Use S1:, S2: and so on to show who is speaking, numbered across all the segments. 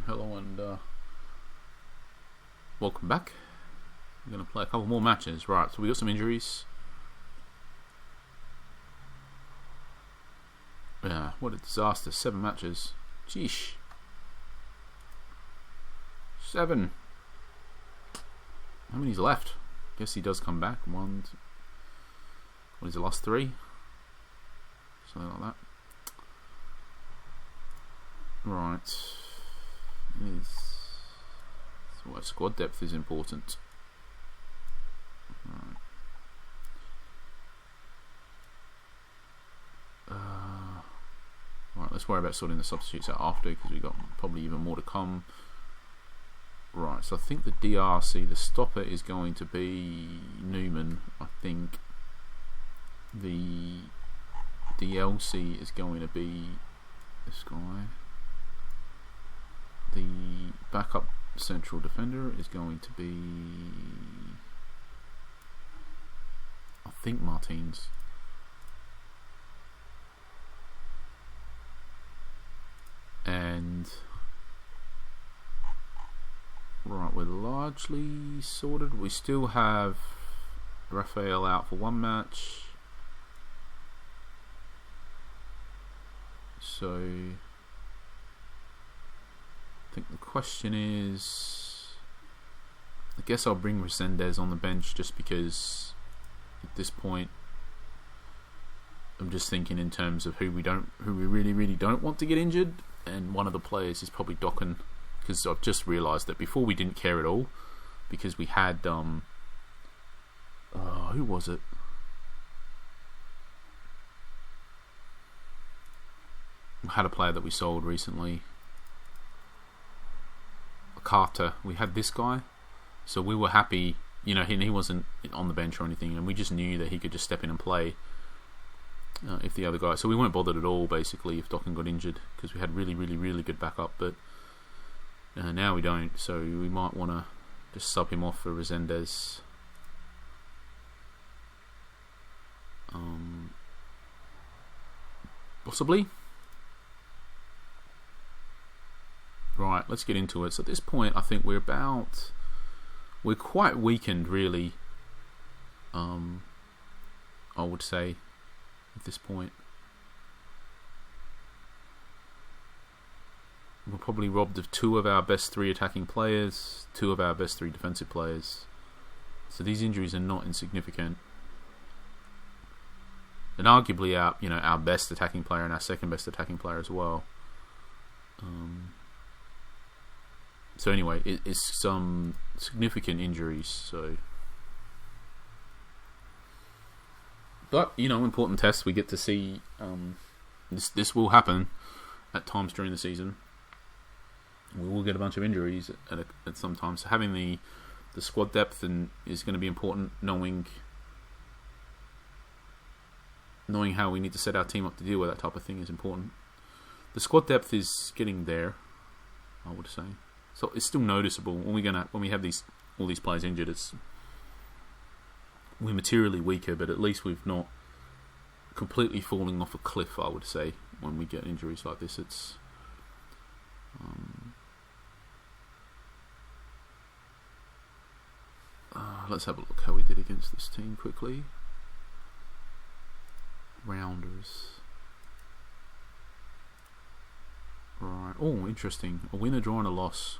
S1: Hello and welcome back. We're going to play a couple more matches. Right, so we got some injuries. Yeah, what a disaster. 7 matches. Sheesh. 7. How many's left? Guess he does come back. What is the last 3? Something like that. Right. So squad depth is important. Right. Right, let's worry about sorting the substitutes out after, because we've got probably even more to come. Right, so I think the DRC, the stopper is going to be Newman. I think the DLC is going to be this guy. The backup central defender is going to be, I think, Martins. And right, we're largely sorted. We still have Raphael out for 1 match. So I think the question is, I guess I'll bring Resendez on the bench just because at this point I'm just thinking in terms of who we really don't want to get injured, and one of the players is probably Dokken, because I've just realised that before we didn't care at all because we had who was it? We had a player that we sold recently. Carter. We had this guy, so we were happy. You know, he wasn't on the bench or anything, and we just knew that he could just step in and play if the other guy. So we weren't bothered at all, basically, if Dokken got injured, because we had really good backup. But now we don't, so we might want to just sub him off for Resendez. Possibly. Right, let's get into it. So at this point, I think we're quite weakened, really. I would say at this point we're probably robbed of 2 of our best 3 attacking players, 2 of our best 3 defensive players. So these injuries are not insignificant. And arguably our best attacking player and our second best attacking player as well. So anyway, it's some significant injuries. So, but important tests. We get to see this will happen at times during the season. We will get a bunch of injuries at some times. So having the squad depth is going to be important. Knowing how we need to set our team up to deal with that type of thing is important. The squad depth is getting there, I would say. So it's still noticeable when we have all these players injured. We're materially weaker, but at least we've not completely falling off a cliff. I would say when we get injuries like this, it's let's have a look how we did against this team quickly. Rounders. Right. Oh, interesting. A win, a draw, and a loss.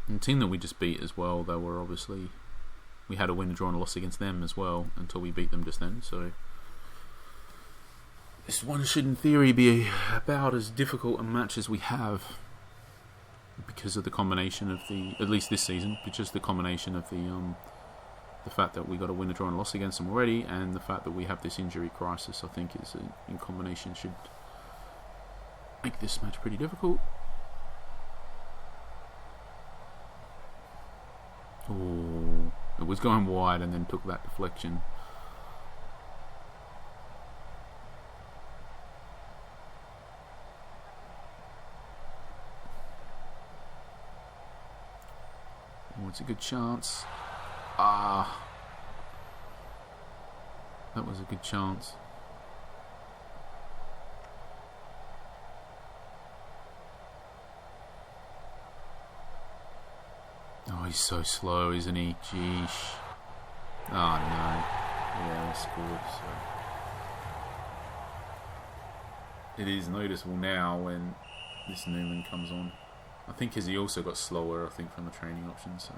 S1: And the team that we just beat as well, they were obviously, we had a win, a draw, and a loss against them as well until we beat them just then. So this one should, in theory, be about as difficult a match as we have, because of the combination of at least this season, because the combination of the fact that we got a win, a draw, and a loss against them already, and the fact that we have this injury crisis, I think is in combination should make this match pretty difficult. Oh, it was going wide and then took that deflection. Oh, it's a good chance. Ah. That was a good chance. Oh, he's so slow, isn't he? Jeesh. Oh, no. Yeah, we scored. So. It is noticeable now when this Newman comes on. I think because he also got slower, I think, from the training option, so...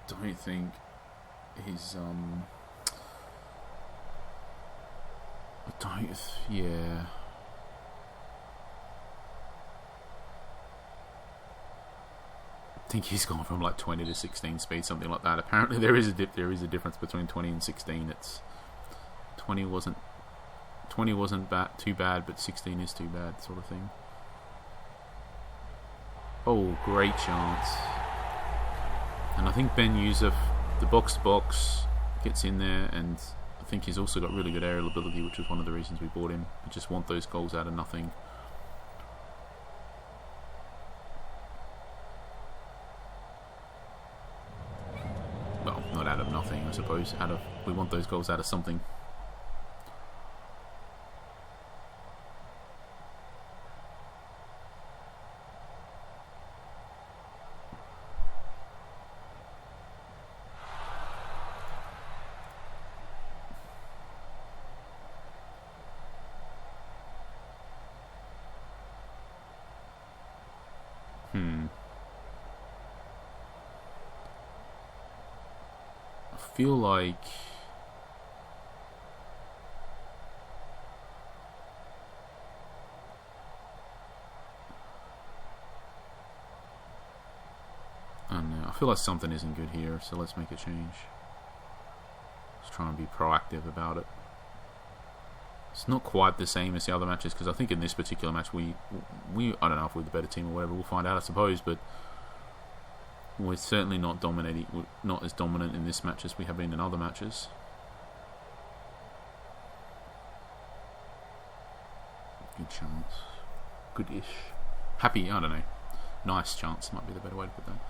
S1: don't think he's, yeah... I think he's gone from like 20 to 16 speed, something like that. Apparently there is a difference between 20 and 16. It's 20 wasn't too bad, but 16 is too bad, sort of thing. Oh, great chance. And I think Ben Yusuf, the box to box, gets in there, and I think he's also got really good aerial ability, which was one of the reasons we bought him. We just want those goals out of nothing. Well, not out of nothing, I suppose. We want those goals out of something. I feel like I don't know. I feel like something isn't good here, so let's make a change. Let's try and be proactive about it. It's not quite the same as the other matches, because I think in this particular match we I don't know if we're the better team or whatever. We'll find out, I suppose, but we're certainly not dominating. We're not as dominant in this match as we have been in other matches. Good chance. Good-ish. Happy, I don't know. Nice chance might be the better way to put that.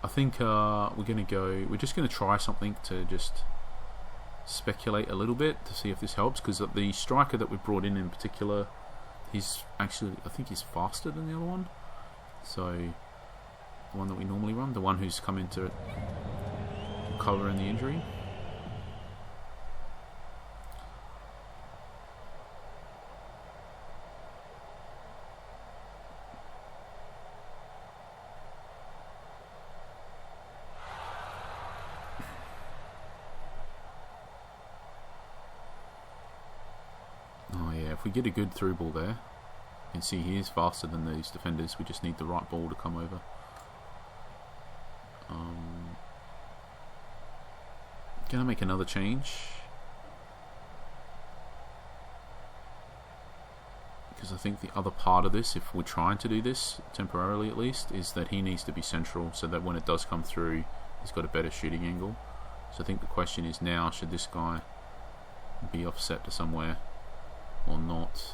S1: I think we're just going to try something to just speculate a little bit to see if this helps, because the striker that we brought in particular, he's actually, I think he's faster than the other one. So, the one that we normally run, the one who's come into cover in the injury. If we get a good through ball there, you can see he is faster than these defenders. We just need the right ball to come over. Gonna make another change, because I think the other part of this, if we're trying to do this temporarily at least, is that he needs to be central, so that when it does come through, he's got a better shooting angle. So I think the question is now, should this guy be offset to somewhere or not?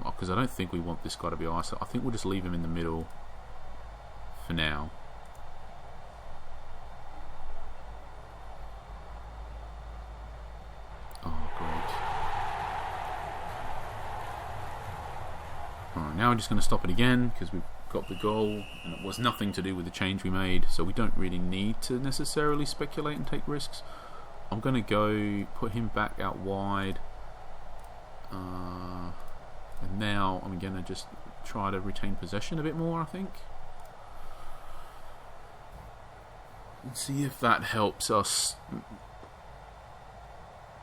S1: Because I don't think we want this guy to be isolated. I think we'll just leave him in the middle for now. Oh, great. Alright, now we're just going to stop it again, because we've got the goal, and it was nothing to do with the change we made, so we don't really need to necessarily speculate and take risks. I'm going to go put him back out wide. And now I'm going to just try to retain possession a bit more, I think. And see if that helps us.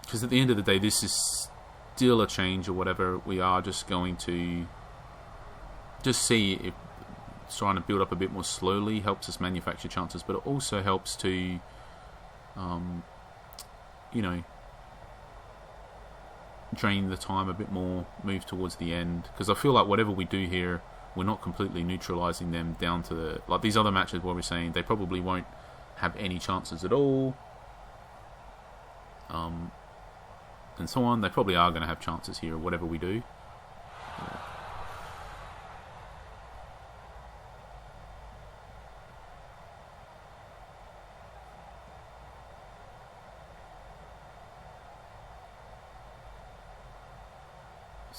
S1: Because at the end of the day, this is still a change or whatever. We are just going to just see if trying to build up a bit more slowly helps us manufacture chances, but it also helps to, you know, drain the time a bit more, move towards the end, because I feel like whatever we do here, we're not completely neutralising them down to the, like these other matches where we're saying they probably won't have any chances at all, and so on. They probably are going to have chances here, whatever we do.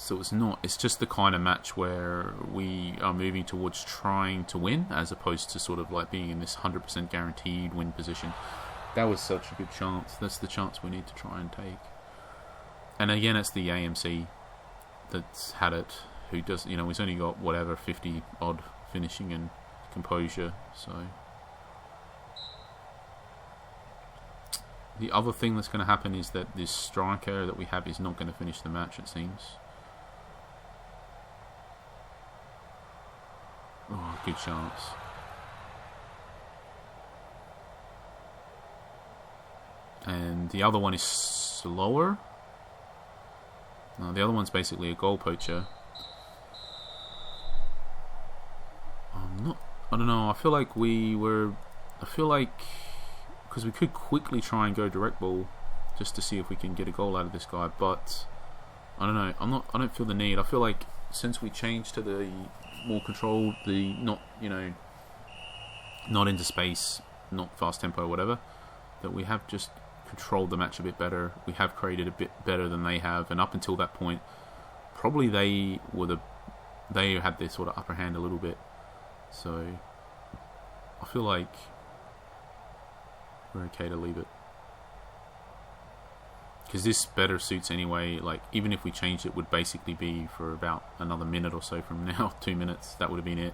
S1: So it's not. It's just the kind of match where we are moving towards trying to win, as opposed to sort of like being in this 100% guaranteed win position. That was such a good chance. That's the chance we need to try and take. And again, it's the AMC that's had it. Who does? He's only got whatever 50 odd finishing and composure. So the other thing that's going to happen is that this striker that we have is not going to finish the match. It seems. Oh, good chance. And the other one is slower. No, the other one's basically a goal poacher. I don't know. I feel like because we could quickly try and go direct ball just to see if we can get a goal out of this guy, but I don't know. I don't feel the need. I feel like since we changed to the more controlled, the not into space, not fast tempo or whatever, that we have just controlled the match a bit better. We have created a bit better than they have, and up until that point, probably they had their sort of upper hand a little bit. So I feel like we're okay to leave it, because this better suits anyway. Like, even if we changed it, would basically be for about another minute or so from now. 2 minutes, that would have been it.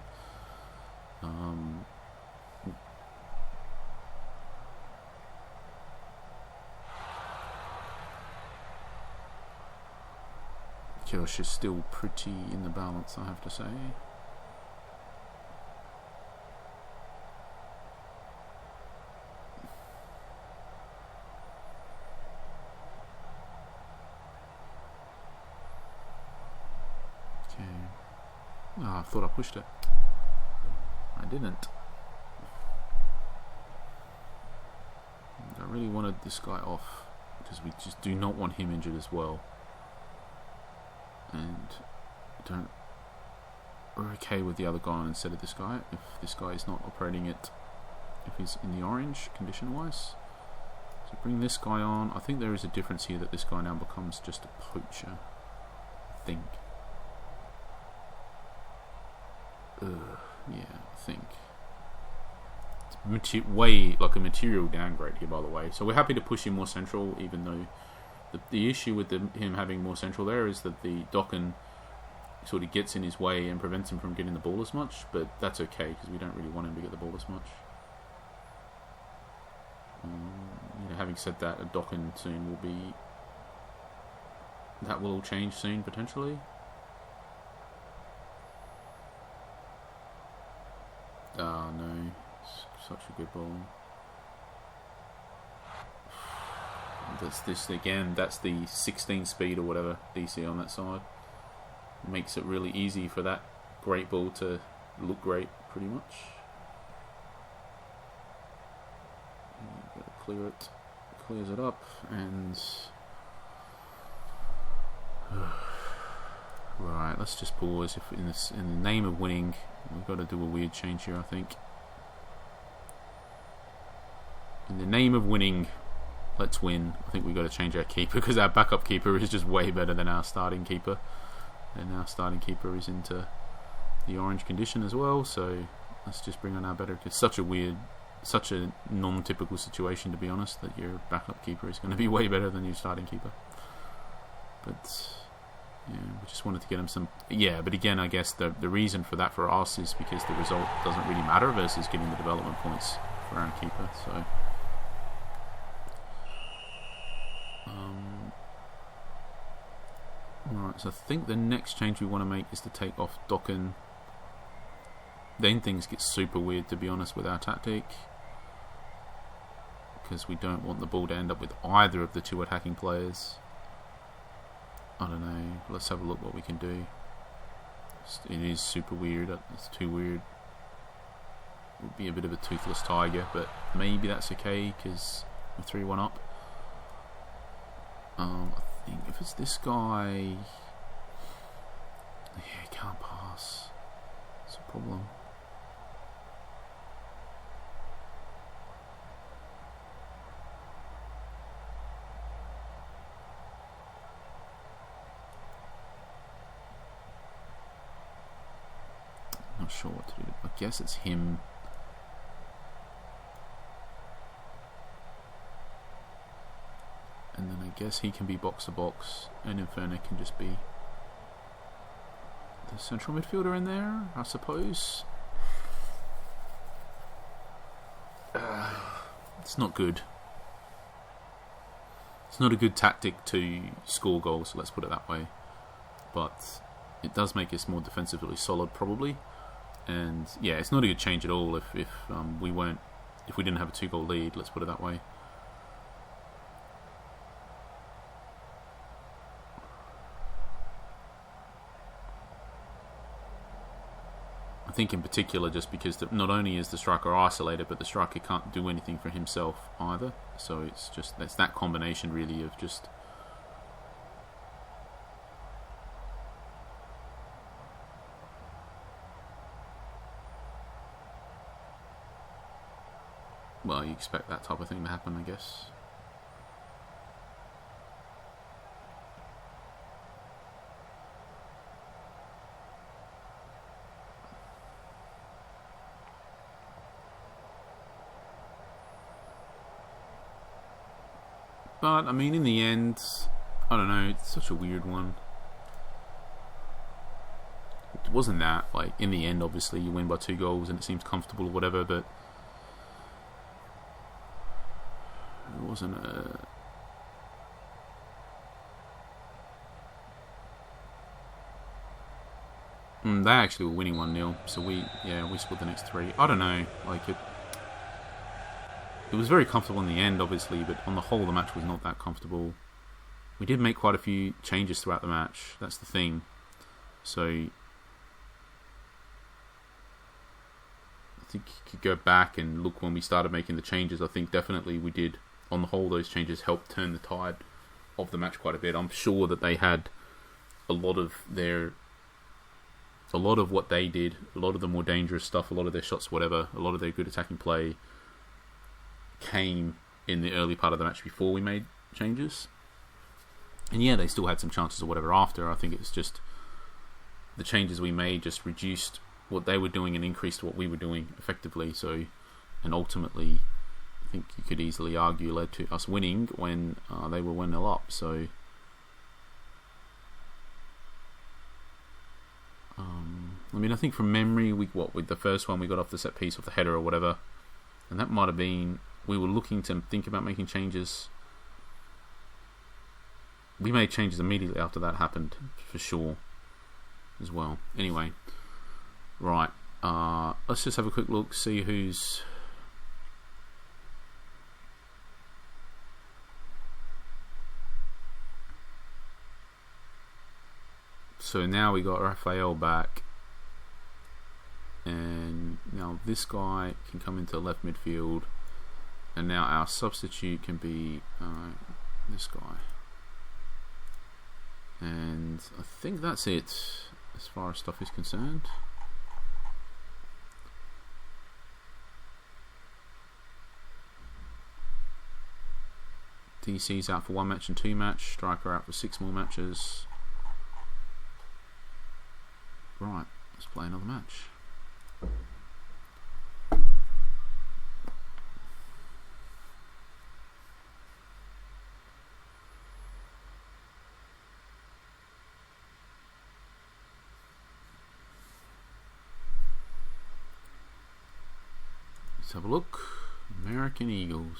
S1: Josh is still pretty in the balance, I have to say. Oh, I thought I pushed it. I didn't. I really wanted this guy off, because we just do not want him injured as well. And we're okay with the other guy on instead of this guy, if this guy is not operating it, if he's in the orange condition wise. So bring this guy on. I think there is a difference here, that this guy now becomes just a poacher, I think. Yeah, I think it's way like a material downgrade here, by the way. So we're happy to push him more central, even though the issue with him having more central there is that the Dokken sort of gets in his way and prevents him from getting the ball as much. But that's okay, because we don't really want him to get the ball as much. Having said that, a Dokken soon will be. That will all change soon, potentially. Oh no, it's such a good ball. That's this again, that's the 16 speed or whatever DC on that side. Makes it really easy for that great ball to look great, pretty much. Gotta clear it. Clears it up, and right, let's just pause. If in the name of winning, we've got to do a weird change here, I think. In the name of winning, let's win. I think we've got to change our keeper, because our backup keeper is just way better than our starting keeper. And our starting keeper is into the orange condition as well, so let's just bring on our better. It's such a non-typical situation, to be honest, that your backup keeper is going to be way better than your starting keeper. But yeah, we just wanted to get him some. Yeah, but again, I guess the reason for that for us is because the result doesn't really matter versus getting the development points for our keeper. So, alright, so I think the next change we want to make is to take off Dokken. Then things get super weird, to be honest, with our tactic, because we don't want the ball to end up with either of the two attacking players. I don't know. Let's have a look what we can do. It is super weird. It's too weird. It would be a bit of a toothless tiger, but maybe that's okay, because we're 3-1 up. I think if it's this guy, yeah, he can't pass. It's a problem. Not sure what to do. I guess it's him. And then I guess he can be box to box, and Inferno can just be the central midfielder in there, I suppose. It's not good. It's not a good tactic to score goals, let's put it that way. But it does make us more defensively solid, probably. And yeah, it's not a good change at all if we didn't have a 2-goal lead, let's put it that way. I think in particular just because not only is the striker isolated, but the striker can't do anything for himself either. So it's that combination really of just well, you expect that type of thing to happen, I guess. But, I mean, in the end, I don't know, it's such a weird one. It wasn't that, like, in the end, obviously, you win by 2 goals and it seems comfortable or whatever, but it wasn't a... They actually were winning 1-0, so we scored the next 3. I don't know, like, it was very comfortable in the end, obviously, but on the whole, the match was not that comfortable. We did make quite a few changes throughout the match. That's the thing. So, I think you could go back and look when we started making the changes. I think definitely we did, on the whole, those changes helped turn the tide of the match quite a bit. I'm sure that they had a lot of what they did, a lot of the more dangerous stuff, a lot of their shots, whatever, a lot of their good attacking play came in the early part of the match before we made changes. And yeah, they still had some chances or whatever after. I think it was just the changes we made just reduced what they were doing and increased what we were doing effectively. So, and ultimately, I think you could easily argue led to us winning when they were 1-0 up. So, I mean, I think from memory, with the first one we got off the set piece, off the header or whatever, and that might have been, we were looking to think about making changes. We made changes immediately after that happened, for sure, as well. Anyway, right, let's just have a quick look, see who's... So now we got Raphael back, and now this guy can come into left midfield. And now our substitute can be this guy. And I think that's it as far as stuff is concerned. DC's out for 1 match and 2 match. Striker out for 6 more matches. Right, let's play another match. Let's have a look. American Eagles.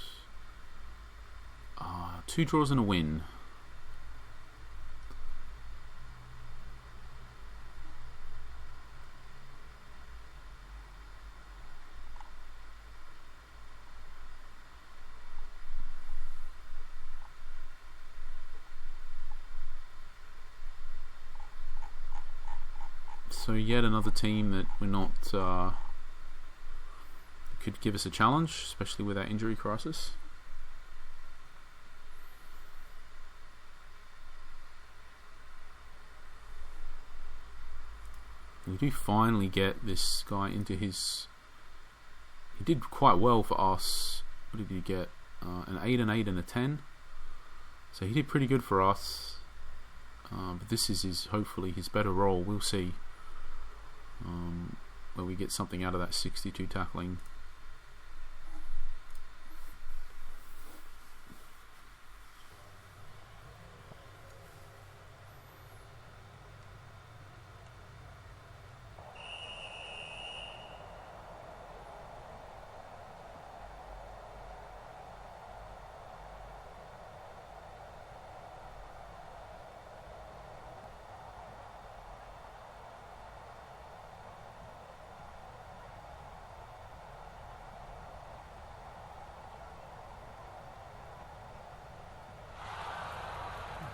S1: 2 draws and a win. So yet another team that we're not could give us a challenge, especially with our injury crisis. We do finally get this guy into his... He did quite well for us. What did he get? An 8, an 8 and a 10. So he did pretty good for us. But this is hopefully his better role. We'll see. where we get something out of that 62 tackling.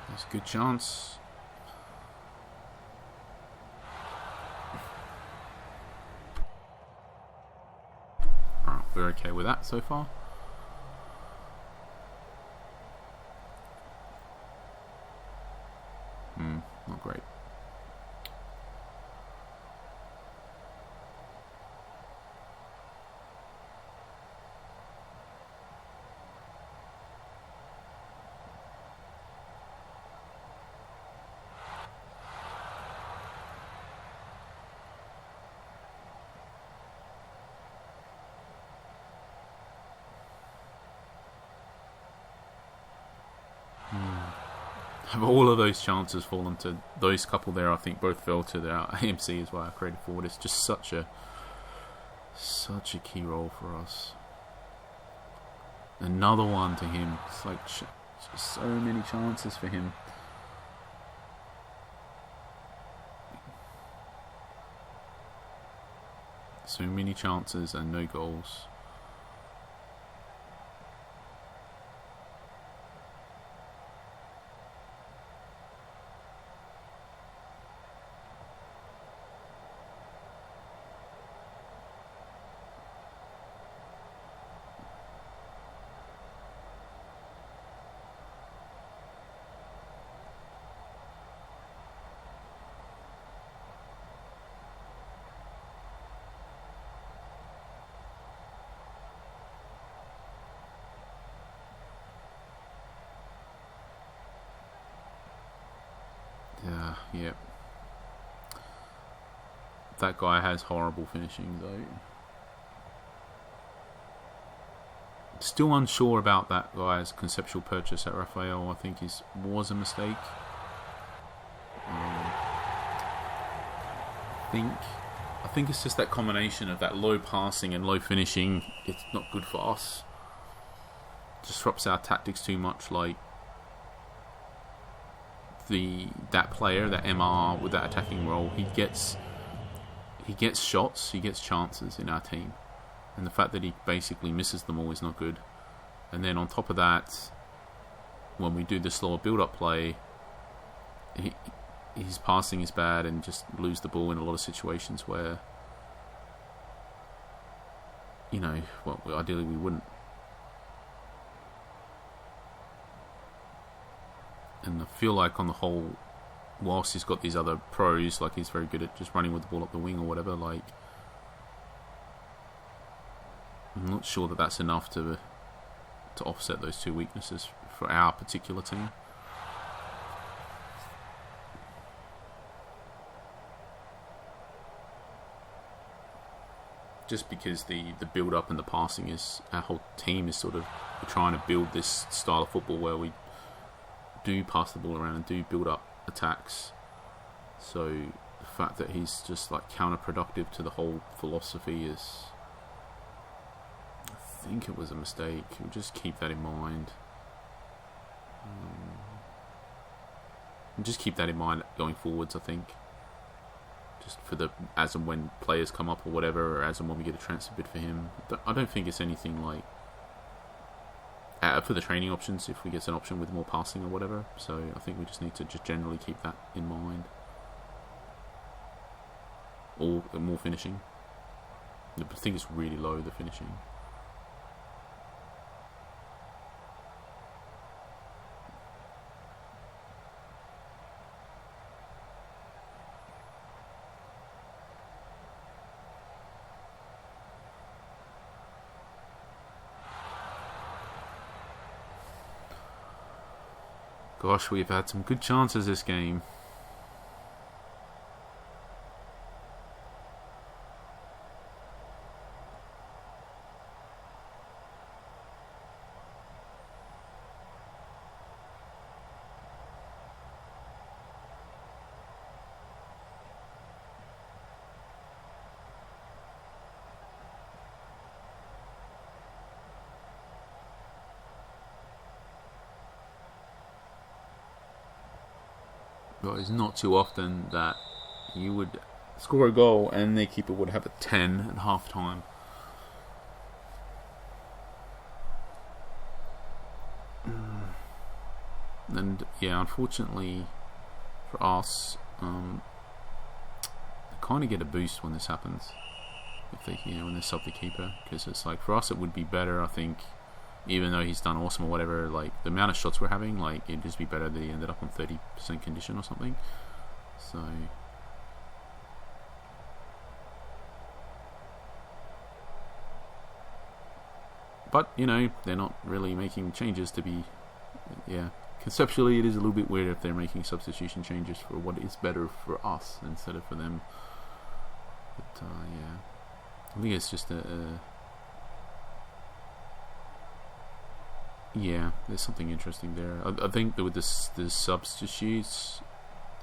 S1: There's a good chance. Alright, we're okay with that so far. Not great. Have all of those chances fallen to those couple there? I think both fell to their AMC as well. Our creative forward. It's just such a key role for us. Another one to him. It's like just so many chances for him. So many chances and no goals. Yep. That guy has horrible finishing though. Still unsure about that guy's conceptual purchase at Rafael. I think was a mistake. I think it's just that combination of that low passing and low finishing. It's not good for us. Disrupts our tactics too much. Like that player, that MR with that attacking role, he gets shots, he gets chances in our team, and the fact that he basically misses them all is not good. And then on top of that, when we do the slower build-up play, his passing is bad and just lose the ball in a lot of situations where, ideally we wouldn't. And I feel like on the whole, whilst he's got these other pros, like he's very good at just running with the ball up the wing or whatever, like I'm not sure that that's enough to offset those two weaknesses for our particular team. Just because the build up and the passing is, our whole team is sort of, we're trying to build this style of football where we do pass the ball around and do build up attacks. So the fact that he's just like counterproductive to the whole philosophy is, I think it was a mistake. We'll just keep that in mind. And just keep that in mind going forwards, I think. Just for the as and when players come up or whatever, or as and when we get a transfer bid for him. I don't think it's anything like for the training options, if we get an option with more passing or whatever. So I think we just need to just generally keep that in mind. Or more finishing. I think it's really low, the finishing. Gosh, we've had some good chances this game. But it's not too often that you would score a goal and their keeper would have a 10 at half time. And yeah, unfortunately for us, they kind of get a boost when this happens. If they, when they sub the keeper, because it's like for us, it would be better. I think, even though he's done awesome or whatever, like the amount of shots we're having, like it'd just be better that he ended up on 30% condition or something. So. But they're not really making changes to be. Yeah, conceptually, it is a little bit weird if they're making substitution changes for what is better for us instead of for them. But yeah. I think it's just yeah, there's something interesting there. I think that with the substitutes,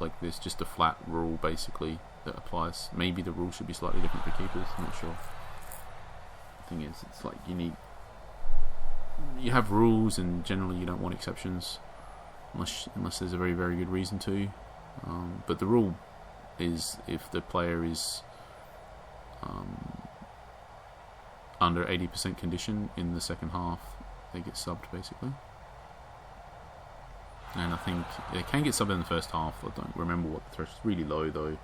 S1: like there's just a flat rule basically that applies. Maybe the rule should be slightly different for keepers. I'm not sure. The thing is, it's like you have rules, and generally you don't want exceptions unless there's a very, very good reason to. But the rule is if the player is under 80% condition in the second half, they get subbed basically. And I think they can get subbed in the first half. I don't remember what the threshold is. Really low though.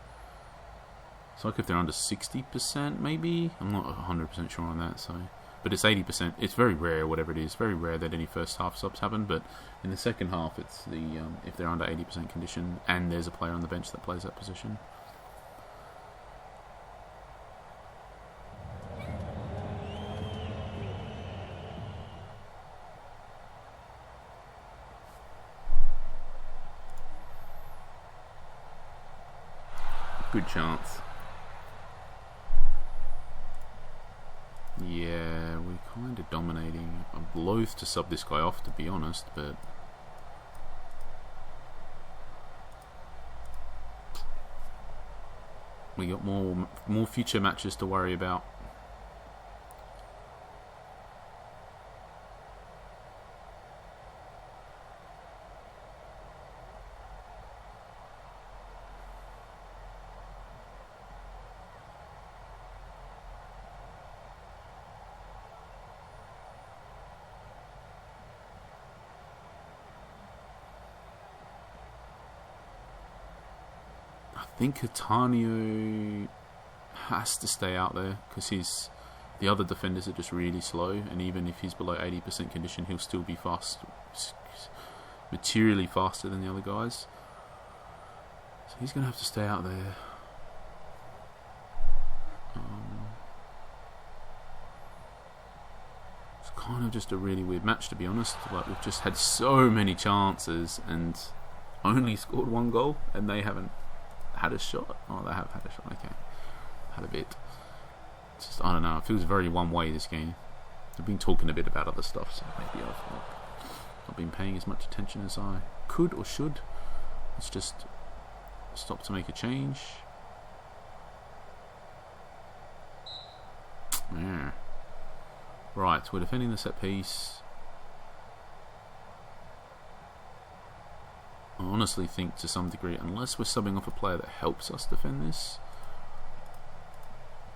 S1: It's like if they're under 60% maybe. I'm not 100% sure on that. But it's 80%. It's very rare, whatever it is. Very rare that any first half subs happen. But in the second half, it's if they're under 80% condition and there's a player on the bench that plays that position. Good chance. Yeah, we're kind of dominating. I'm loath to sub this guy off, to be honest, but we got more future matches to worry about. I think Catania has to stay out there because the other defenders are just really slow, and even if he's below 80% condition, he'll still be fast, materially faster than the other guys. So he's going to have to stay out there. It's kind of just a really weird match, to be honest. Like, we've just had so many chances and only scored one goal, and they haven't had a shot. Oh, they have had a shot. Okay, had a bit. It's just, I don't know. It feels very one way, this game. I've been talking a bit about other stuff, so maybe I've not been paying as much attention as I could or should. Let's just stop to make a change. Yeah. Right, we're defending the set piece. I honestly think to some degree, unless we're subbing off a player that helps us defend this,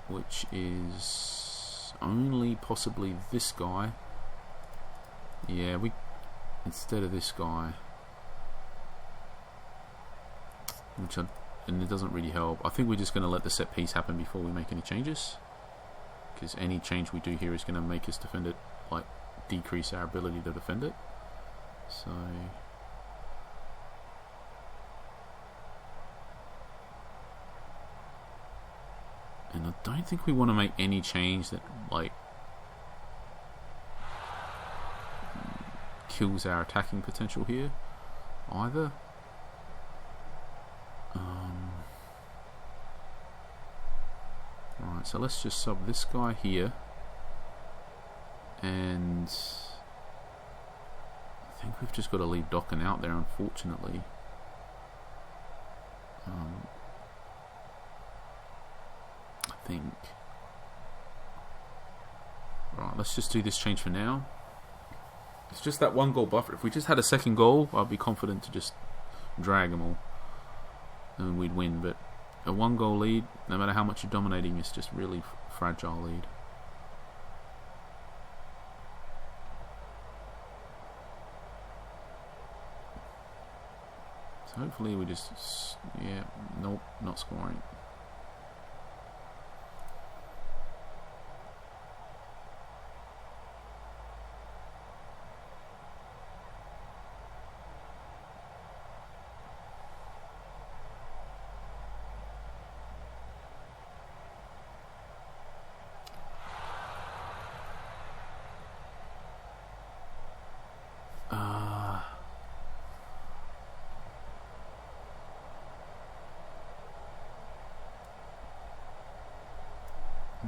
S1: which is only possibly this guy. Yeah, instead of this guy, and it doesn't really help. I think we're just going to let the set piece happen before we make any changes, because any change we do here is going to make us defend it, like decrease our ability to defend it. So. And I don't think we want to make any change that, like, kills our attacking potential here, either. Right, so let's just sub this guy here. And I think we've just got to leave Dokken out there, unfortunately. I think. Right, let's just do this change for now. It's just that one goal buffer. If we just had a second goal, I'd be confident to just drag them all. then we'd win. But a 1-goal lead, no matter how much you're dominating, is just really fragile lead. So hopefully we just, yeah, nope, not scoring.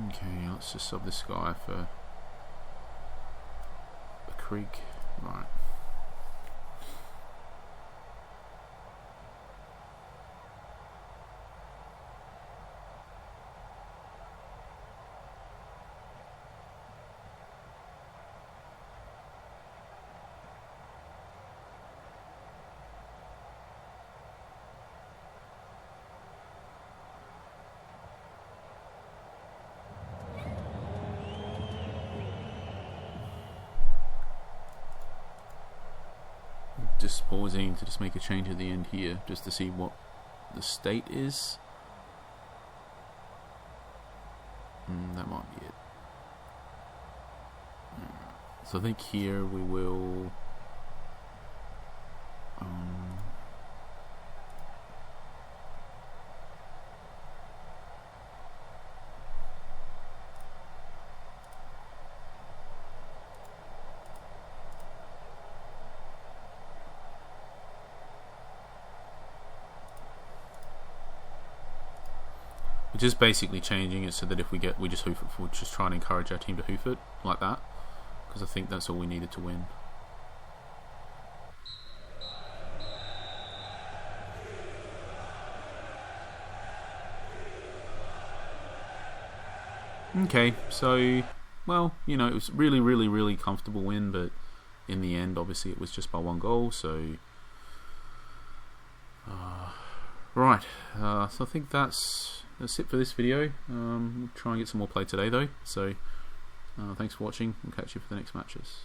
S1: Okay, let's just sub this guy for a creek. Right. Just pausing to just make a change at the end here, just to see what the state is. That might be it. So I think here we will just basically changing it so that if we just hoof it, we're just trying to encourage our team to hoof it like that, because I think that's all we needed to win. Okay, so, well, you know, it was really, really, really comfortable win, but in the end, obviously, it was just by 1 goal, so... right, so I think that's it for this video. We'll try and get some more play today, though, so thanks for watching. We'll catch you for the next matches.